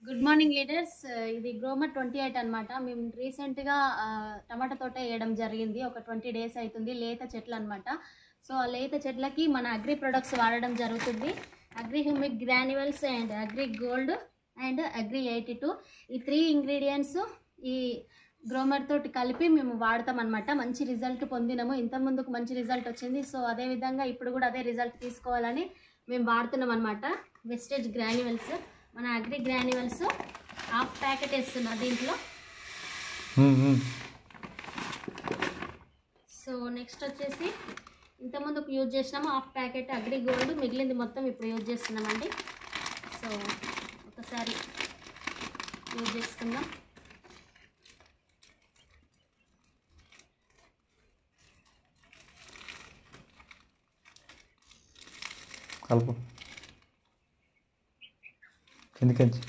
Good morning leaders. ఇది గ్రోమర్ 28 అనమాట. మేము రీసెంట్గా టమాటా తోట వేయడం జరిగింది. ఒక 20 days అవుతుంది. లేత చెట్లు అనమాట. సో ఆ లేత చెట్లకి మన అగ్రి ప్రొడక్ట్స్ వాడడం జరుగుతుంది. Agri humic granules and agri gold and agri 82 ఈ 3 ఇంగ్రీడియంట్స్ ఈ గ్రోమర్ తోటి కలిపి మేము వాడతాం అనమాట. మంచి రిజల్ట్ పొందినాము. ఇంత ముందుకు మంచి రిజల్ట్ వచ్చింది. సో అదేవిధంగా ఇప్పుడు కూడా అదే రిజల్ట్ తీసుకోవాలని మేము వాడుతున్నాం అనమాట. వెస్టేజ్ గ్రాన్యువల్స్, మన అగ్రి గ్రాన్యువల్స్ హాఫ్ ప్యాకెట్ వేస్తున్నా దీంట్లో. సో నెక్స్ట్ వచ్చేసి ఇంతకుముందుకు యూజ్ చేసినాము హాఫ్ ప్యాకెట్ అగ్రి గోల్డ్, మిగిలింది మొత్తం ఇప్పుడు యూజ్ చేస్తున్నామండి. సో ఒకసారి యూజ్ చేసుకుందాం. కలుపు కిందికించి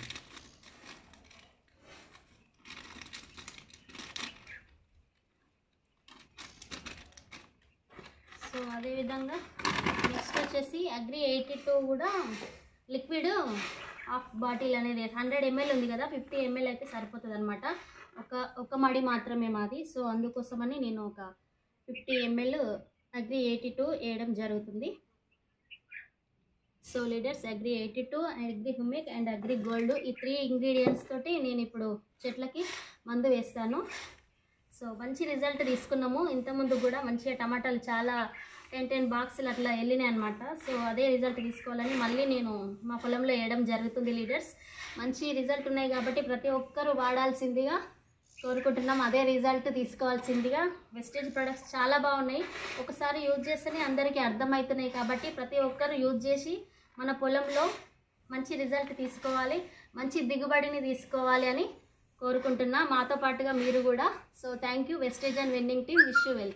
సో అదేవిధంగా నెక్స్ట్ వచ్చేసి అగ్రి 82 కూడా లిక్విడ్ హాఫ్ బాటిల్ అనేది 100 ml ఉంది కదా, 50 ml అయితే సరిపోతుంది అనమాట. ఒక మడి మాత్రమే మాది. సో అందుకోసమని నేను ఒక 50 ml అగ్రి 82 వేయడం జరుగుతుంది. So leaders, agri 82, agri humic and agri gold ఈ 3 ఇంగ్రీడియంట్స్ తోటి నేను ఇప్పుడు చెట్లకి మందు వేస్తాను. సో మంచి రిజల్ట్ తీసుకున్నాము. ఇంతకుముందు కూడా మంచిగా టమాటాలు చాలా 10 బాక్సులు అట్లా వెళ్ళినాయి అనమాట. సో అదే రిజల్ట్ తీసుకోవాలని మళ్ళీ నేను మా పొలంలో వేయడం జరుగుతుంది లీడర్స్. మంచి రిజల్ట్ ఉన్నాయి కాబట్టి ప్రతి ఒక్కరూ వాడాల్సిందిగా కోరుకుంటున్నాం. అదే రిజల్ట్ తీసుకోవాల్సిందిగా. వెస్టేజ్ ప్రొడక్ట్స్ చాలా బాగున్నాయి. ఒకసారి యూజ్ చేస్తేనే అందరికీ అర్థమవుతున్నాయి కాబట్టి ప్రతి ఒక్కరు యూజ్ చేసి మన పొలంలో మంచి రిజల్ట్ తీసుకోవాలి, మంచి దిగుబడిని తీసుకోవాలి అని కోరుకుంటున్నా. మాతో పాటుగా మీరు కూడా. So thank you Vestige and winning team. Wish you well.